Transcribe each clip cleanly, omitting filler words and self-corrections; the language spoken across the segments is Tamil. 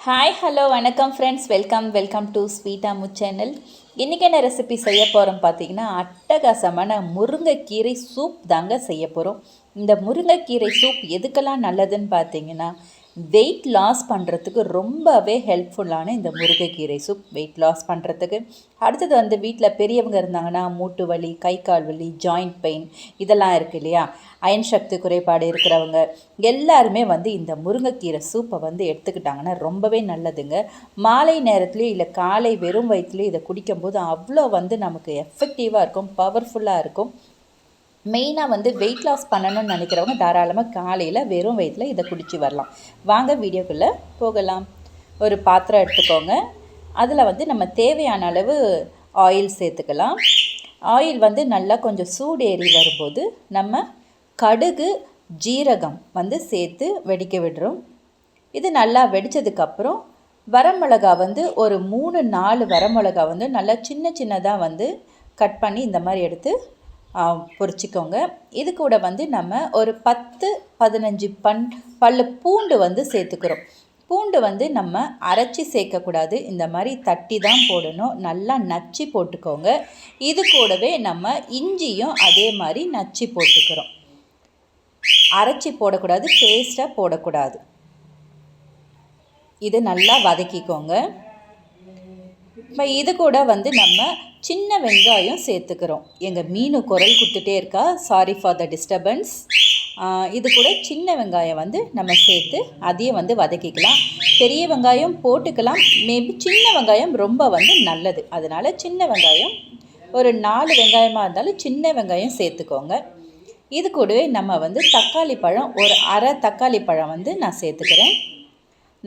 ஹாய் ஹலோ வணக்கம் friends, welcome to sweet Ammu channel. இன்றைக்கி என்ன ரெசிபி செய்ய போகிறோம் பார்த்தீங்கன்னா, அட்டகாசமான முருங்கைக்கீரை சூப் தாங்க செய்ய போகிறோம். இந்த முருங்கைக்கீரை சூப் எதுக்கெல்லாம் நல்லதுன்னு பார்த்தீங்கன்னா, வெயிட் லாஸ் பண்ணுறதுக்கு ரொம்பவே ஹெல்ப்ஃபுல்லான இந்த முருங்கைக்கீரை சூப் வெயிட் லாஸ் பண்ணுறதுக்கு. அடுத்தது வீட்டில் பெரியவங்க இருந்தாங்கன்னா மூட்டு வலி, கை கால் வலி, ஜாயிண்ட் பெயின் இதெல்லாம் இருக்குது இல்லையா, அயன் சக்தி குறைபாடு இருக்கிறவங்க எல்லாருமே இந்த முருங்கைக்கீரை சூப்பை எடுத்துக்கிட்டாங்கன்னா ரொம்பவே நல்லதுங்க. மாலை நேரத்துலேயும் இல்லை காலை வெறும் வயிற்றுலேயும் இதை குடிக்கும்போது அவ்வளோ நமக்கு எஃபெக்டிவாக இருக்கும், பவர்ஃபுல்லாக இருக்கும். மெயினாக வெயிட் லாஸ் பண்ணணும்னு நினைக்கிறவங்க தாராளமாக காலையில் வெறும் வயிற்றில் இதை குடிச்சு வரலாம். வாங்க வீடியோக்குள்ளே போகலாம். ஒரு பாத்திரம் எடுத்துக்கோங்க. அதில் நம்ம தேவையான அளவு ஆயில் சேர்த்துக்கலாம். ஆயில் நல்லா கொஞ்சம் சூடேறி வரும்போது நம்ம கடுகு, ஜீரகம் சேர்த்து வெடிக்க விடுறோம். இது நல்லா வெடித்ததுக்கப்புறம் வரமிளகா ஒரு 3-4 வரமிளகா நல்லா சின்ன சின்னதாக கட் பண்ணி இந்த மாதிரி எடுத்து பொரிச்சிக்கோங்க. இது கூட நம்ம ஒரு 10-15 பல்லு பூண்டு சேர்த்துக்கிறோம். பூண்டு நம்ம அரைச்சி சேர்க்கக்கூடாது, இந்த மாதிரி தட்டி தான் போடணும். நல்லா நச்சு போட்டுக்கோங்க. இது கூடவே நம்ம இஞ்சியும் அதே மாதிரி நச்சு போட்டுக்கிறோம். அரைச்சி போடக்கூடாது, பேஸ்ட்டாக போடக்கூடாது. இது நல்லா வதக்கிக்கோங்க. இப்போ இது கூட நம்ம சின்ன வெங்காயம் சேர்த்துக்கிறோம். எங்கள் மீனு குரல் கொடுத்துட்டே இருக்கா, சாரி ஃபார் த டிஸ்டர்பன்ஸ். இது கூட சின்ன வெங்காயம் நம்ம சேர்த்து அதையும் வதக்கிக்கலாம். பெரிய வெங்காயம் போட்டுக்கலாம், மேபி சின்ன வெங்காயம் ரொம்ப நல்லது. அதனால் சின்ன வெங்காயம் ஒரு 4 வெங்காயமாக இருந்தாலும் சின்ன வெங்காயம் சேர்த்துக்கோங்க. இது கூடவே நம்ம தக்காளி பழம், ஒரு அரை தக்காளி பழம் நான் சேர்த்துக்கிறேன்.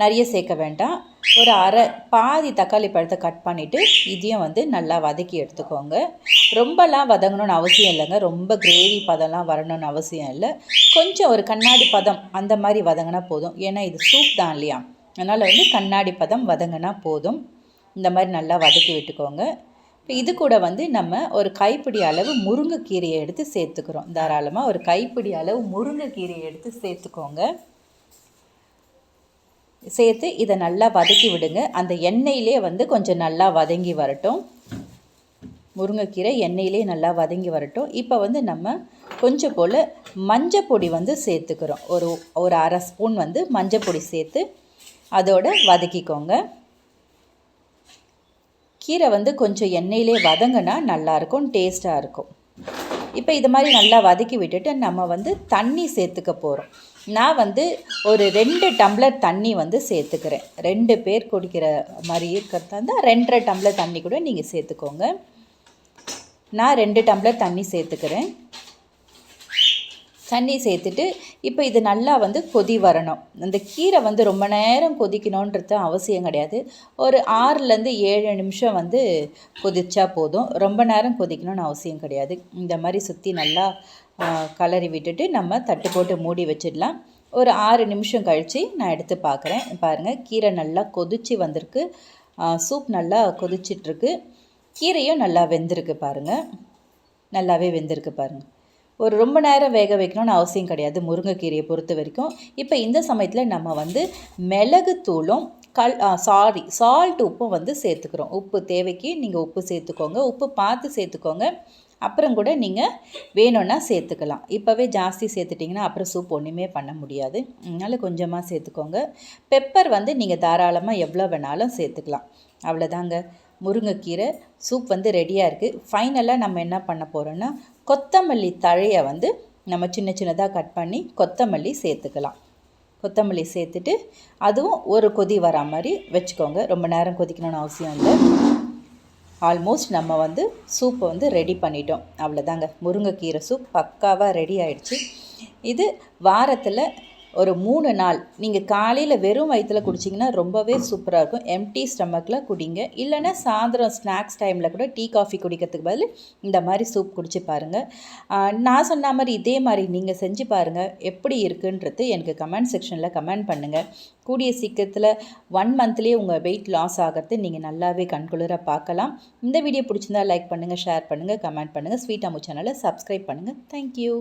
நிறைய சேர்க்க வேண்டாம். ஒரு பாதி தக்காளி பழத்தை கட் பண்ணிவிட்டு இதையும் நல்லா வதக்கி எடுத்துக்கோங்க. ரொம்பலாம் வதங்கணும்னு அவசியம் இல்லைங்க, ரொம்ப கிரேவி பதம்லாம் வரணும்னு அவசியம் இல்லை. கொஞ்சம் ஒரு கண்ணாடி பதம் அந்த மாதிரி வதங்கினா போதும். ஏன்னா இது சூப் தான் இல்லையா, அதனால் கண்ணாடி பதம் வதங்கினா போதும். இந்த மாதிரி நல்லா வதக்கி விட்டுக்கோங்க. இப்போ இது கூட நம்ம ஒரு கைப்பிடி அளவு முருங்கைக்கீரையை எடுத்து சேர்த்துக்கிறோம். தாராளமாக ஒரு கைப்பிடி அளவு முருங்கைக்கீரையை எடுத்து சேர்த்துக்கோங்க. சேர்த்து இதை நல்லா வதக்கி விடுங்க. அந்த எண்ணெயிலே கொஞ்சம் நல்லா வதங்கி வரட்டும். முருங்கைக்கீரை எண்ணெயிலே நல்லா வதங்கி வரட்டும். இப்போ நம்ம கொஞ்சம் போல் மஞ்சள் பொடி சேர்த்துக்கிறோம். ஒரு அரை ஸ்பூன் மஞ்சள் பொடி சேர்த்து அதோட வதக்கிக்கோங்க. கீரை கொஞ்சம் எண்ணெயிலே வதங்கினா நல்லாயிருக்கும், டேஸ்ட்டாக இருக்கும். இப்போ இது மாதிரி நல்லா வதக்கி விட்டுட்டு நம்ம தண்ணி சேர்த்துக்க போகிறோம். நான் ஒரு 2 டம்ளர் தண்ணி சேர்த்துக்கிறேன். 2 பேர் குடிக்கிற மாதிரி இருக்கிறதா இருந்தால் 2.5 டம்ளர் தண்ணி கூட நீங்கள் சேர்த்துக்கோங்க. நான் 2 டம்ளர் தண்ணி சேர்த்துக்கிறேன். தண்ணி சேர்த்துட்டு இப்போ இது நல்லா கொதி வரணும். அந்த கீரை ரொம்ப நேரம் கொதிக்கணுன்றது அவசியம் கிடையாது. ஒரு 6-7 நிமிஷம் கொதிச்சா போதும். ரொம்ப நேரம் கொதிக்கணும்னு அவசியம் கிடையாது. இந்த மாதிரி சுற்றி நல்லா கலரி விட்டுட்டு நம்ம தட்டு போட்டு மூடி வச்சிடலாம். ஒரு 6 நிமிஷம் கழித்து நான் எடுத்து பார்க்குறேன். பாருங்கள், கீரை நல்லா கொதித்து வந்திருக்கு. சூப் நல்லா கொதிச்சிட்ருக்கு. கீரையும் நல்லா வெந்திருக்கு பாருங்கள், நல்லாவே வெந்திருக்கு பாருங்கள். ஒரு ரொம்ப நேரம் வேக வைக்கணும்னு அவசியம் கிடையாது முருங்கைக்கீரையை பொறுத்த வரைக்கும். இப்போ இந்த சமயத்தில் நம்ம மிளகுத்தூளும் சால்ட் உப்பும் சேர்த்துக்கிறோம். உப்பு தேவைக்கு நீங்கள் உப்பு சேர்த்துக்கோங்க. உப்பு பார்த்து சேர்த்துக்கோங்க. அப்புறம் கூட நீங்கள் வேணும்னா சேர்த்துக்கலாம். இப்போவே ஜாஸ்தி சேர்த்துட்டிங்கன்னா அப்புறம் சூப் ஒன்றுமே பண்ண முடியாது. அதனால் கொஞ்சமாக சேர்த்துக்கோங்க. பெப்பர் நீங்கள் தாராளமாக எவ்வளோ வேணாலும் சேர்த்துக்கலாம். அவ்வளோதாங்க, முருங்கைக்கீரை சூப் ரெடியாக இருக்குது. ஃபைனலாக நம்ம என்ன பண்ண போகிறோன்னா, கொத்தமல்லி தழையை நம்ம சின்ன சின்னதாக கட் பண்ணி கொத்தமல்லி சேர்த்துக்கலாம். கொத்தமல்லி சேர்த்துட்டு அதுவும் ஒரு கொதி வரா மாதிரி வச்சுக்கோங்க. ரொம்ப நேரம் கொதிக்கணும்னு அவசியம் இல்லை. ஆல்மோஸ்ட் நம்ம சூப்பை ரெடி பண்ணிட்டோம். அவ்வளோதாங்க, முருங்கைக்கீரை சூப் பக்காவாக ரெடி ஆகிடுச்சு. இது வாரத்தில் ஒரு 3 நாள் நீங்கள் காலையில் வெறும் வயிற்றில் குடிச்சிங்கன்னா ரொம்பவே சூப்பராக இருக்கும். எம்டி ஸ்டமக்கில் குடிங்க. இல்லைன்னா சாயந்தரம் ஸ்நாக்ஸ் டைமில் கூட டீ காஃபி குடிக்கிறதுக்கு பதில் இந்த மாதிரி சூப் குடிச்சு பாருங்கள். நான் சொன்ன மாதிரி இதே மாதிரி நீங்கள் செஞ்சு பாருங்கள். எப்படி இருக்குன்றது எனக்கு கமெண்ட் செக்ஷனில் கமெண்ட் பண்ணுங்கள். கூடிய சீக்கிரத்தில் 1 மந்த்லேயே உங்கள் வெயிட் லாஸ் ஆகிறது நீங்கள் நல்லாவே கண்குளிர பார்க்கலாம். இந்த வீடியோ பிடிச்சிருந்தால் லைக் பண்ணுங்கள், ஷேர் பண்ணுங்கள், கமெண்ட் பண்ணுங்கள். ஸ்வீட் அம்மு சேனலை சப்ஸ்கிரைப் பண்ணுங்கள். தேங்க்யூ.